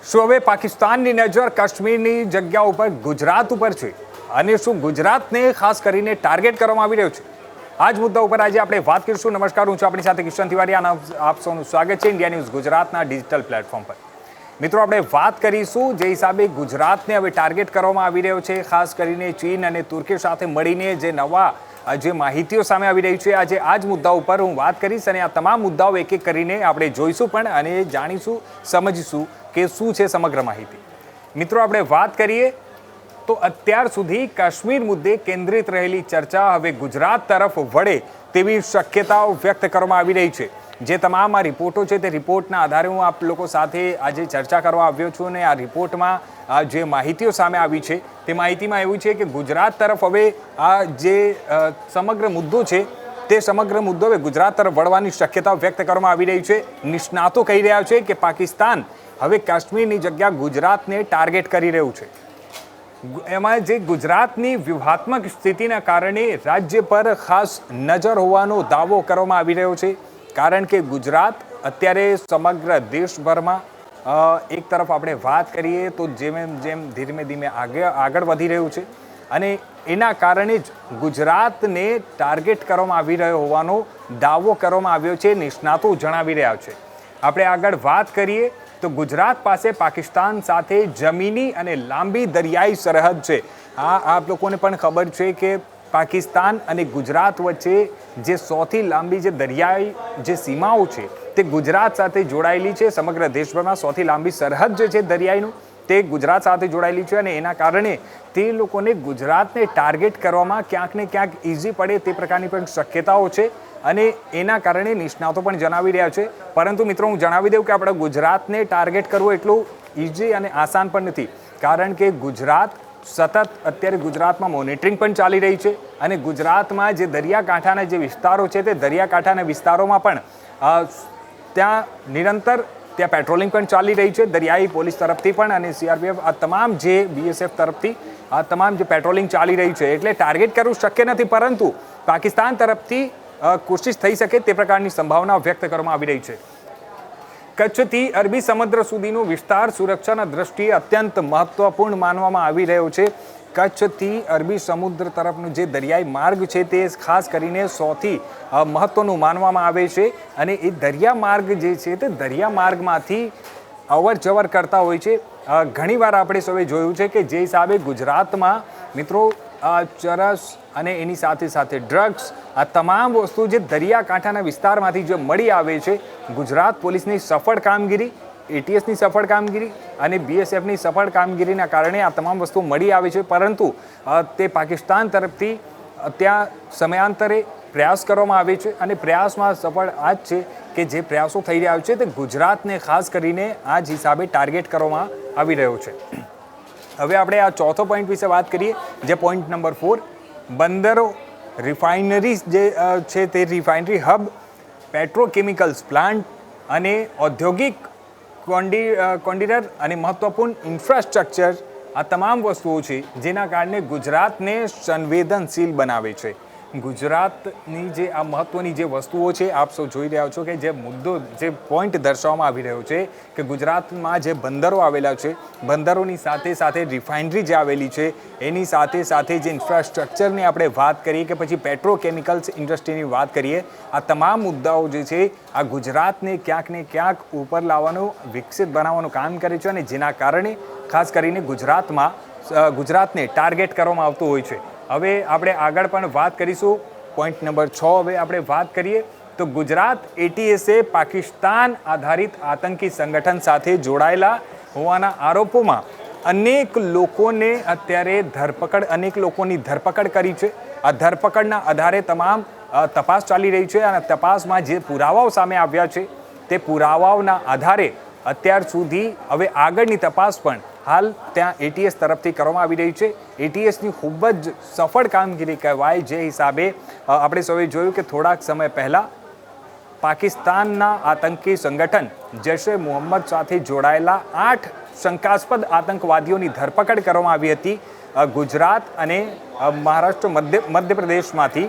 શું હવે પાકિસ્તાનની નજર કાશ્મીરની જગ્યા ઉપર ગુજરાત ઉપર છે અને શું ગુજરાતને ખાસ કરીને ટાર્ગેટ કરવામાં આવી રહ્યું છે? આ જ મુદ્દા ઉપર આજે આપણે વાત કરીશું. નમસ્કાર, હું છું આપણી સાથે કિશન તિવારી અને આપ સૌનું સ્વાગત છે ઇન્ડિયા ન્યૂઝ ગુજરાતના ડિજિટલ પ્લેટફોર્મ પર. મિત્રો, આપણે વાત કરીશું જે હિસાબે ગુજરાતને હવે ટાર્ગેટ કરવામાં આવી રહ્યો છે, ખાસ કરીને ચીન અને તુર્કી સાથે મળીને જે નવા જે માહિતીઓ સામે આવી રહી છે. આજે આ જ મુદ્દા ઉપર હું વાત કરીશ અને આ તમામ મુદ્દાઓ એક એક કરીને આપણે જોઈશું પણ અને જાણીશું, સમજીશું કે શું છે સમગ્ર માહિતી. મિત્રો, આપણે વાત કરીએ તો અત્યાર સુધી કાશ્મીર મુદ્દે કેન્દ્રિત રહેલી ચર્ચા હવે ગુજરાત તરફ વળે તેવી શક્યતાઓ વ્યક્ત કરવામાં આવી રહી છે. જે તમામ આ રિપોર્ટો છે તે રિપોર્ટના આધારે હું આપ લોકો સાથે આજે ચર્ચા કરવા આવ્યો છું અને આ રિપોર્ટમાં જે માહિતીઓ સામે આવી છે તે માહિતીમાં એવું છે કે ગુજરાત તરફ હવે આ જે સમગ્ર મુદ્દો છે તે સમગ્ર મુદ્દો હવે ગુજરાત તરફ વળવાની શક્યતાઓ વ્યક્ત કરવામાં આવી રહી છે. નિષ્ણાતો કહી રહ્યા છે કે પાકિસ્તાન હવે કાશ્મીરની જગ્યા ગુજરાતને ટાર્ગેટ કરી રહ્યું છે. એમાં જે ગુજરાતની વ્યૂહાત્મક સ્થિતિના કારણે રાજ્ય પર ખાસ નજર હોવાનો દાવો કરવામાં આવી રહ્યો છે. કારણ કે ગુજરાત અત્યારે સમગ્ર દેશભરમાં એક તરફ આપણે વાત કરીએ તો જેમ જેમ ધીમે ધીમે આગળ વધી રહ્યું છે અને એના કારણે જ ગુજરાતને ટાર્ગેટ કરવામાં આવી રહ્યો હોવાનો દાવો કરવામાં આવ્યો છે, નિષ્ણાતો જણાવી રહ્યા છે. આપણે આગળ વાત કરીએ તો ગુજરાત પાસે પાકિસ્તાન સાથે જમીની અને લાંબી દરિયાઈ સરહદ છે. આપ લોકોને પણ ખબર છે કે પાકિસ્તાન અને ગુજરાત વચ્ચે જે સૌથી લાંબી જે દરિયાઈ જે સીમાઓ છે તે ગુજરાત સાથે જોડાયેલી છે. સમગ્ર દેશભરમાં સૌથી લાંબી સરહદ જે છે દરિયાઈનું તે ગુજરાત સાથે જોડાયેલી છે અને એના કારણે તે લોકોને ગુજરાતને ટાર્ગેટ કરવામાં ક્યાંક ને ક્યાંક ઇઝી પડે તે પ્રકારની પણ શક્યતાઓ છે અને એના કારણે નિષ્ણાતો પણ જણાવી રહ્યા છે. પરંતુ મિત્રો, હું જણાવી દઉં કે આપણે ગુજરાતને ટાર્ગેટ કરવું એટલું ઇઝી અને આસાન પણ નથી. કારણ કે ગુજરાત સતત અત્યારે ગુજરાતમાં મોનિટરિંગ પણ ચાલી રહી છે અને ગુજરાતમાં જે દરિયાકાંઠાના જે વિસ્તારો છે તે દરિયાકાંઠાના વિસ્તારોમાં પણ ત્યાં નિરંતર ત્યાં પેટ્રોલિંગ પણ ચાલી રહી છે, દરિયાઈ પોલીસ તરફથી પણ અને સીઆરપીએફ આ તમામ જે બીએસએફ તરફથી આ તમામ જે પેટ્રોલિંગ ચાલી રહી છે. એટલે ટાર્ગેટ કરવું શક્ય નથી, પરંતુ પાકિસ્તાન તરફથી કોશિશ થઈ શકે તે પ્રકારની સંભાવના વ્યક્ત કરવામાં આવી રહી છે. કચ્છથી અરબી સમુદ્ર સુધીનો વિસ્તાર સુરક્ષાના દ્રષ્ટિએ અત્યંત મહત્વપૂર્ણ માનવામાં આવી રહ્યો છે. કચ્છથી અરબી સમુદ્ર તરફનો જે દરિયાઈ માર્ગ છે તે ખાસ કરીને સૌથી મહત્વનું માનવામાં આવે છે અને એ દરિયા માર્ગ જે છે તે દરિયા માર્ગમાંથી અવર જવર કરતા હોય છે. ઘણીવાર આપણે સૌએ જોયું છે કે જે હિસાબે ગુજરાતમાં મિત્રો ચરસ અને એની સાથે સાથે ડ્રગ્સ આ તમામ વસ્તુ જે દરિયાકાંઠાના વિસ્તારમાંથી જે મળી આવે છે, ગુજરાત પોલીસની સફળ કામગીરી, એટીએસની સફળ કામગીરી અને બીએસએફની સફળ કામગીરીના કારણે આ તમામ વસ્તુ મળી આવે છે. પરંતુ તે પાકિસ્તાન તરફથી ત્યાં સમયાંતરે પ્રયાસ કરવામાં આવે છે અને પ્રયાસમાં સફળ આ જ છે કે જે પ્રયાસો થઈ રહ્યા છે તે ગુજરાતને ખાસ કરીને આ જ હિસાબે ટાર્ગેટ કરવામાં આવી રહ્યો છે. હવે આપણે આ ચોથો પોઈન્ટ વિશે વાત કરીએ, જે પોઈન્ટ નંબર 4, બંદરો, રિફાઇનરીઝ જે છે તે રિફાઇનરી હબ, પેટ્રોકેમિકલ્સ પ્લાન્ટ અને ઔદ્યોગિક કોન્ડિનર અને મહત્વપૂર્ણ ઇન્ફ્રાસ્ટ્રક્ચર આ તમામ વસ્તુઓ છે જેના કારણે ગુજરાતને સંવેદનશીલ બનાવે છે. ગુજરાતની જે આ મહત્વની જે વસ્તુઓ છે આપ સૌ જોઈ રહ્યા છો કે જે મુદ્દો જે પોઈન્ટ દર્શાવવામાં આવી રહ્યો છે કે ગુજરાતમાં જે બંદરો આવેલા છે, બંદરોની સાથે સાથે રિફાઇનરી જે આવેલી છે એની સાથે સાથે જે ઇન્ફ્રાસ્ટ્રક્ચરની આપણે વાત કરીએ કે પછી પેટ્રોકેમિકલ્સ ઇન્ડસ્ટ્રીની વાત કરીએ, આ તમામ મુદ્દાઓ જે છે આ ગુજરાતને ક્યાંક ને ક્યાંક ઉપર લાવવાનું, વિકસિત બનાવવાનું કામ કરે છે અને જેના કારણે ખાસ કરીને ગુજરાતને ટાર્ગેટ કરવામાં આવતું હોય છે. હવે આપણે આગળ પણ વાત કરીશું. પોઈન્ટ નંબર 6 હવે આપણે વાત કરીએ તો ગુજરાત એટીએસે પાકિસ્તાન આધારિત આતંકી સંગઠન સાથે જોડાયેલા હોવાના આરોપોમાં અનેક લોકોની ધરપકડ કરી છે. આ ધરપકડના આધારે તમામ તપાસ ચાલી રહી છે અને તપાસમાં જે પુરાવાઓ સામે આવ્યા છે તે પુરાવાઓના આધારે અત્યાર સુધી હવે આગળની તપાસ પણ હાલ ત્યાં એટીએસ તરફથી કરવામાં આવી રહી છે. એટીએસની ખૂબ જ સફળ કામગીરી કહેવાય. જે હિસાબે આપણે સૌએ જોયું કે થોડાક સમય પહેલાં પાકિસ્તાનના આતંકી સંગઠન જૈશ-એ મોહમ્મદ સાથે જોડાયેલા 8 શંકાસ્પદ આતંકવાદીઓની ધરપકડ કરવામાં આવી હતી. ગુજરાત અને મહારાષ્ટ્ર મધ્યપ્રદેશમાંથી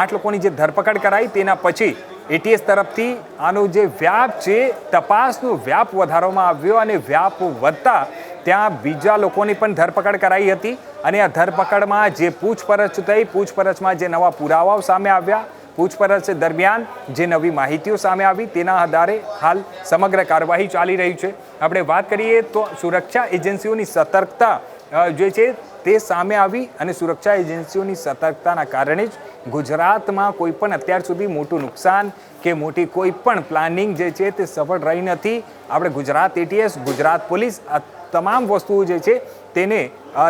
8 લોકોની જે ધરપકડ કરાઈ તેના પછી એટીએસ તરફથી આનો જે વ્યાપ છે તપાસનો વ્યાપ વધારવામાં આવ્યો અને વ્યાપ વધતા ત્યાં બીજા લોકોની પણ ધરપકડ કરાઈ હતી અને આ ધરપકડમાં જે પૂછપરછ થઈ, પૂછપરછમાં જે નવા પુરાવાઓ સામે આવ્યા, પૂછપરછ દરમિયાન જે નવી માહિતીઓ સામે આવી તેના આધારે હાલ સમગ્ર કાર્યવાહી ચાલી રહી છે. આપણે વાત કરીએ તો સુરક્ષા એજન્સીઓની સતર્કતા જે છે તે સામે આવી અને સુરક્ષા એજન્સીઓની સતર્કતાના કારણે જ ગુજરાતમાં કોઈ પણ અત્યાર સુધી મોટું નુકસાન કે મોટી કોઈ પણ પ્લાનિંગ જે છે તે સફળ રહી નથી. આપણે ગુજરાત એટીએસ, ગુજરાત પોલીસ આ તમામ વસ્તુઓ જે છે તેને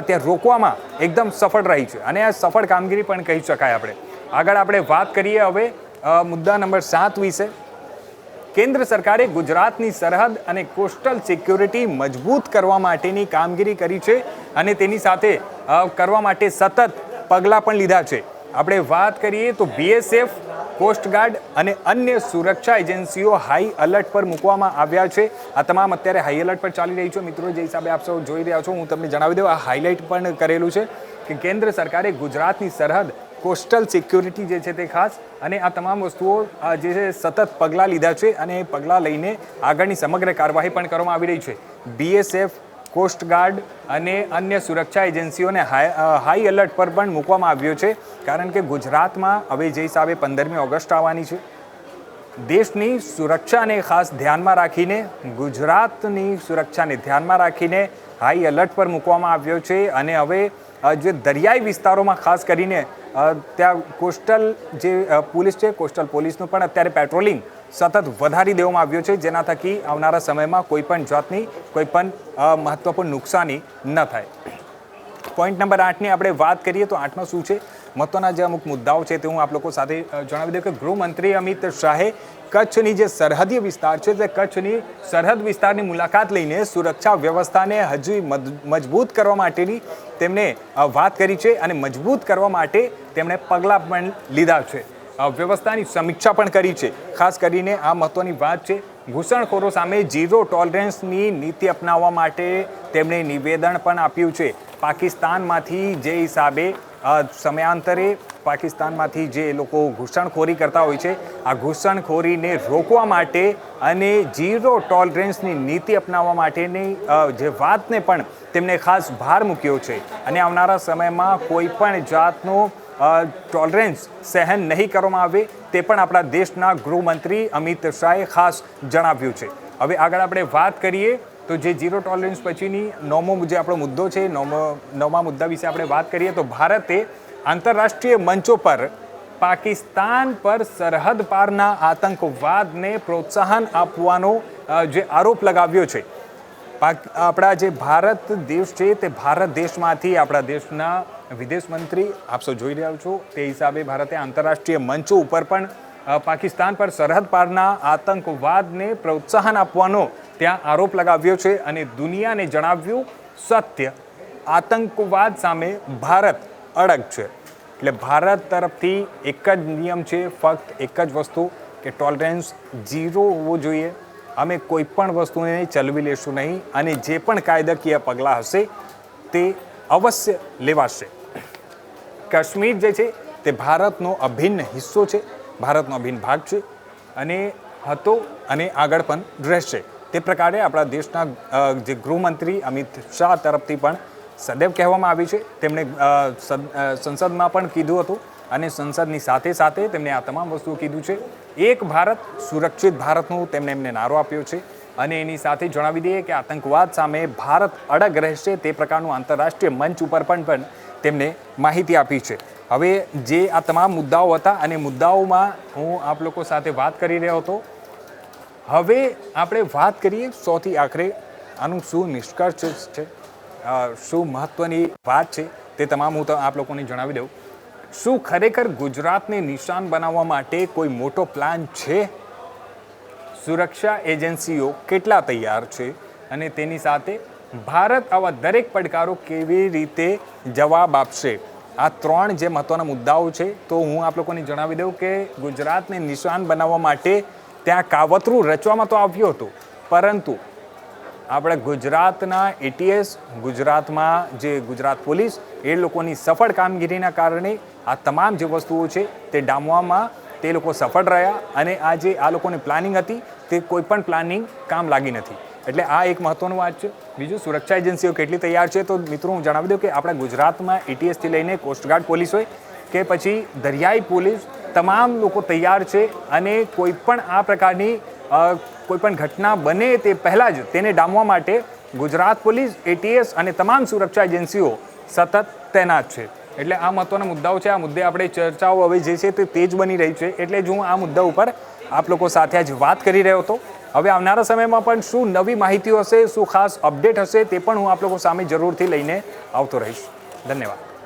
ત્યાં રોકવામાં એકદમ સફળ રહી છે અને આ સફળ કામગીરી પણ કહી શકાય. આગળ આપણે વાત કરીએ હવે મુદ્દા નંબર 7 વિશે. કેન્દ્ર સરકારે ગુજરાતની સરહદ અને કોસ્ટલ સિક્યોરિટી મજબૂત કરવા માટેની કામગીરી કરી છે અને તેની સાથે કરવા માટે સતત પગલાં પણ લીધા છે. આપણે વાત કરીએ તો બીએસએફ, કોસ્ટગાર્ડ અને અન્ય સુરક્ષા એજન્સીઓ હાઈ એલર્ટ પર મૂકવામાં આવ્યા છે. આ તમામ અત્યારે હાઈ એલર્ટ પર ચાલી રહી છે. મિત્રો, જે હિસાબે આપ સૌ જોઈ રહ્યા છો, હું તમને જણાવી દઉં, આ હાઇલાઇટ પણ કરેલું છે કે કેન્દ્ર સરકારે ગુજરાતની સરહદ, કોસ્ટલ સિક્યોરિટી જે છે તે ખાસ અને આ તમામ વસ્તુઓ જે છે સતત પગલાં લીધા છે અને એ પગલાં લઈને આગળની સમગ્ર કાર્યવાહી પણ કરવામાં આવી રહી છે. બીએસએફ, કોસ્ટગાર્ડ અને અન્ય સુરક્ષા એજન્સીઓને હાઈ એલર્ટ પર પણ મૂકવામાં આવ્યો છે કારણ કે ગુજરાતમાં હવે જે હિસાબે 15મી ઓગસ્ટ આવવાની છે, દેશની સુરક્ષાને ખાસ ધ્યાનમાં રાખીને, ગુજરાતની સુરક્ષાને ધ્યાનમાં રાખીને હાઈ એલર્ટ પર મૂકવામાં આવ્યો છે અને હવે જે દરિયાઈ વિસ્તારોમાં ખાસ કરીને ત્યાં કોસ્ટલ જે પોલીસ છે, કોસ્ટલ પોલીસનું પણ અત્યારે પેટ્રોલિંગ સતત વધારી દેવામાં આવ્યો છે, જેના થકી આવનારા સમયમાં કોઈ પણ જાતની કોઈ પણ મહત્વપૂર્ણ નુકસાની ન થાય. પોઈન્ટ નંબર 8ની આપણે વાત કરીએ તો 8માં શું છે, મહત્વના જે અમુક મુદ્દાઓ છે તે હું આપ લોકો સાથે જણાવી દઉં કે ગૃહમંત્રી અમિત શાહે કચ્છની જે સરહદીય વિસ્તાર છે તે કચ્છની સરહદ વિસ્તારની મુલાકાત લઈને સુરક્ષા વ્યવસ્થાને હજુ મજબૂત કરવા માટેની તેમણે વાત કરી છે અને મજબૂત કરવા માટે તેમણે પગલાં પણ લીધા છે. વ્યવસ્થાની સમીક્ષા પણ કરી છે. ખાસ કરીને આ મહત્વની વાત છે, ઘૂસણખોરો સામે ઝીરો ટોલરન્સની નીતિ અપનાવવા માટે તેમણે નિવેદન પણ આપ્યું છે. પાકિસ્તાનમાંથી જે હિસાબે સમયાંતરે પાકિસ્તાનમાંથી જે લોકો ઘૂસણખોરી કરતા હોય છે, આ ઘૂસણખોરીને રોકવા માટે અને ઝીરો ટોલરન્સની નીતિ અપનાવવા માટેની જે વાતને પણ તેમણે ખાસ ભાર મૂક્યો છે અને આવનારા સમયમાં કોઈ પણ જાતનો ટોલરન્સ સહન નહીં કરવામાં આવે તે પણ આપણા દેશના ગૃહમંત્રી અમિત શાહે ખાસ જણાવ્યું છે. હવે આગળ આપણે વાત કરીએ તો જે ઝીરો ટોલરન્સ પછીની નવમો જે આપણો મુદ્દો છે, નવમા મુદ્દા વિશે આપણે વાત કરીએ તો ભારતે આંતરરાષ્ટ્રીય મંચો પર પાકિસ્તાન પર સરહદ પારના આતંકવાદને પ્રોત્સાહન આપવાનો જે આરોપ લગાવ્યો છે. આપણા જે ભારત દેશ છે તે ભારત દેશમાંથી આપણા દેશના વિદેશ મંત્રી આપ સૌ જોઈ રહ્યા છો તે હિસાબે ભારતે આંતરરાષ્ટ્રીય મંચો ઉપર પણ પાકિસ્તાન પર સરહદ પારના આતંકવાદને પ્રોત્સાહન આપવાનો ત્યાં આરોપ લગાવ્યો છે અને દુનિયાને જણાવ્યું સત્ય, આતંકવાદ સામે ભારત અડગ છે. એટલે ભારત તરફથી એક જ નિયમ છે, ફક્ત એક જ વસ્તુ કે ટોલરન્સ ઝીરો હોવો જોઈએ. અમે કોઈ પણ વસ્તુને ચલવી લેશું નહીં અને જે પણ કાયદાકીય પગલાં હશે તે અવશ્ય લેવાશે. કાશ્મીર જે છે તે ભારતનો અભિન્ન હિસ્સો છે, ભારતનો અભિન્ન ભાગ છે અને હતો અને આગળ પણ રહેશે. તે પ્રકારે આપણા દેશના જે ગૃહમંત્રી અમિત શાહ તરફથી પણ સદૈવ કહેવામાં આવી છે. તેમણે સંસદમાં પણ કીધું હતું અને સંસદની સાથે સાથે તેમણે આ તમામ વસ્તુઓ કીધું છે. એક ભારત સુરક્ષિત ભારતનું તેમણે એમને નારો આપ્યો છે અને એની સાથે જણાવી દઈએ કે આતંકવાદ સામે ભારત અડગ રહેશે તે પ્રકારનું આંતરરાષ્ટ્રીય મંચ ઉપર પણ તેમને માહિતી આપી છે. હવે જે આ તમામ મુદ્દાઓ હતા અને મુદ્દાઓમાં હું આપ લોકો સાથે વાત કરી રહ્યો હતો. હવે આપણે વાત કરીએ સૌથી આખરે આનું શું નિષ્કર્ષ છે, શું મહત્વની વાત છે તે તમામ હું તો આપ લોકોને જણાવી દઉં. શું ખરેખર ગુજરાતને નિશાન બનાવવા માટે કોઈ મોટો પ્લાન છે? સુરક્ષા એજન્સીઓ કેટલા તૈયાર છે અને તેની સાથે ભારત આવા દરેક પડકારો કેવી રીતે જવાબ આપશે? આ ત્રણ જે મહત્વના મુદ્દાઓ છે તો હું આપ લોકોને જણાવી દઉં કે ગુજરાતને નિશાન બનાવવા માટે ત્યાં કાવતરું રચવામાં તો આવ્યું હતું, પરંતુ આપણે ગુજરાતના એટીએસ, ગુજરાતમાં જે ગુજરાત પોલીસ એ લોકોની સફળ કામગીરીના કારણે આ તમામ જે વસ્તુઓ છે તે ડામવામાં તે લોકો સફળ રહ્યા અને આ જે આ લોકોની પ્લાનિંગ હતી તે કોઈ પણ પ્લાનિંગ કામ લાગી નથી. એટલે આ એક મહત્વનું વાત છે. બીજું, સુરક્ષા એજન્સીઓ કેટલી તૈયાર છે તો મિત્રો હું જણાવી દઉં કે આપણા ગુજરાતમાં એટીએસથી લઈને કોસ્ટગાર્ડ પોલીસ હોય કે પછી દરિયાઈ પોલીસ, તમામ લોકો તૈયાર છે અને કોઈ પણ આ પ્રકારની કોઈ પણ ઘટના બને તે પહેલાં જ તેને ડામવા માટે ગુજરાત પોલીસ, એટીએસ અને તમામ સુરક્ષા એજન્સીઓ સતત તૈનાત છે. એટલે આ મહત્વના મુદ્દાઓ છે. આ મુદ્દે આપણે ચર્ચાઓ હવે જે છે તે તેજ બની રહી છે. એટલે જ હું આ મુદ્દા ઉપર આપ લોકો સાથે આજ વાત કરી રહ્યો હતો. હવે આવનારા સમયમાં પણ શું નવી માહિતીઓ હશે, શું ખાસ અપડેટ હશે તે પણ હું આપ લોકો સામે જરૂરથી લઈને આવતો રહીશ. ધન્યવાદ.